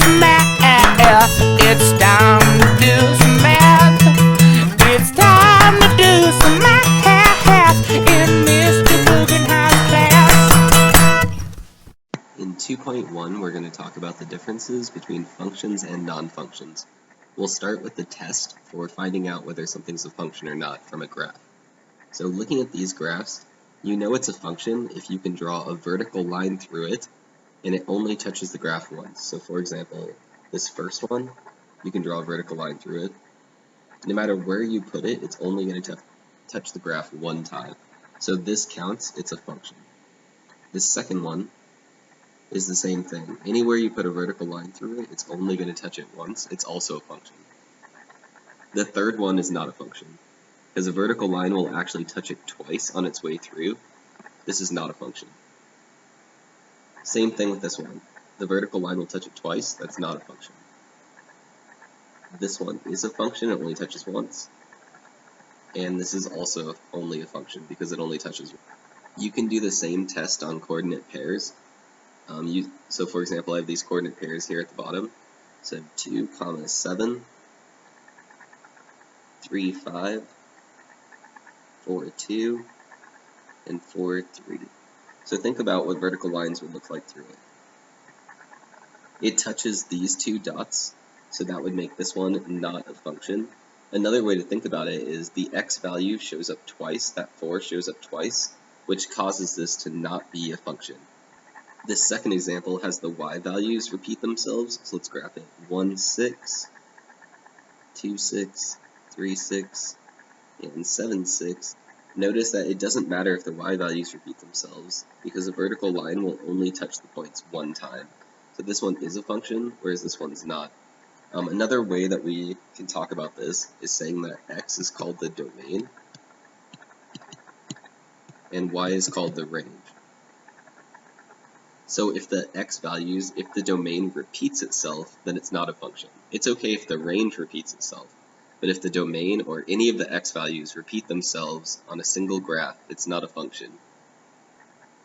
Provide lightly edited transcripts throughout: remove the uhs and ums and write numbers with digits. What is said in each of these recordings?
some math. It's time to do some math. It's time to do some math in Mr. Guggenheim's class. In 2.1, we're going to talk about the differences between functions and non-functions. We'll start with the test for finding out whether something's a function or not from a graph. So looking at these graphs, you know it's a function if you can draw a vertical line through it and it only touches the graph once. So for example, this first one, you can draw a vertical line through it. No matter where you put it, it's only going to touch the graph one time. So this counts, it's a function. This second one is the same thing. Anywhere you put a vertical line through it, it's only going to touch it once. It's also a function. The third one is not a function, because a vertical line will actually touch it twice on its way through. This is not a function. Same thing with this one. The vertical line will touch it twice. That's not a function. This one is a function. It only touches once. And this is also only a function because it only touches once. You can do the same test on coordinate pairs. So for example, I have these coordinate pairs here at the bottom. So 2, 7, 3, 5, 4, 2, and 4, 3. So think about what vertical lines would look like through it. It touches these two dots, so that would make this one not a function. Another way to think about it is the x value shows up twice, that 4 shows up twice, which causes this to not be a function. This second example has the y values repeat themselves, so let's graph it. 1, 6, 2, 6, 3, 6, and 7, 6. Notice that it doesn't matter if the y values repeat themselves, because a vertical line will only touch the points one time. So this one is a function, whereas this one's not. Another way that we can talk about this is saying that x is called the domain, and y is called the range. So if the x values, if the domain repeats itself, then it's not a function. It's okay if the range repeats itself, but if the domain or any of the x values repeat themselves on a single graph, it's not a function.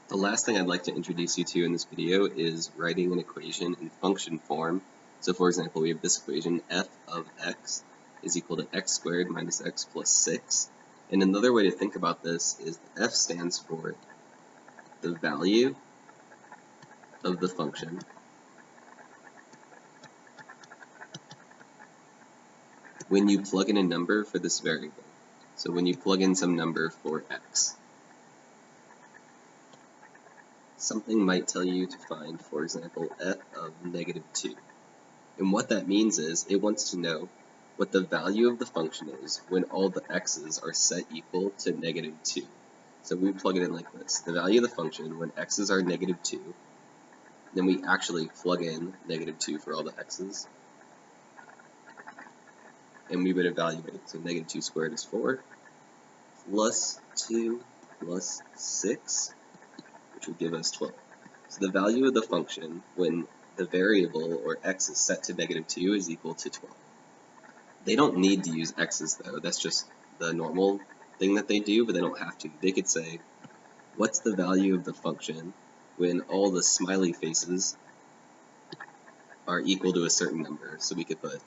The last thing I'd like to introduce you to in this video is writing an equation in function form. So for example, we have this equation, f of x is equal to x squared minus x plus 6. And another way to think about this is f stands for the value of the function when you plug in a number for this variable. So when you plug in some number for x. Something might tell you to find, for example, f of negative 2. And what that means is it wants to know what the value of the function is when all the x's are set equal to negative 2. So we plug it in like this. The value of the function when x's are negative 2, then we actually plug in negative 2 for all the x's, and we would evaluate. So negative 2 squared is 4, plus 2 plus 6, which would give us 12. So the value of the function when the variable, or x, is set to negative 2 is equal to 12. They don't need to use x's though, that's just the normal thing that they do, but they don't have to. They could say, what's the value of the function when all the smiley faces are equal to a certain number? So we could put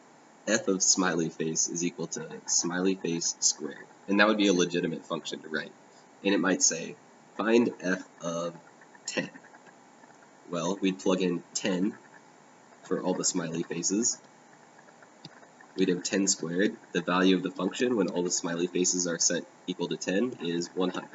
f of smiley face is equal to smiley face squared, and that would be a legitimate function to write. And it might say, find f of 10. Well, we'd plug in 10 for all the smiley faces. We'd have 10 squared. The value of the function when all the smiley faces are set equal to 10 is 100.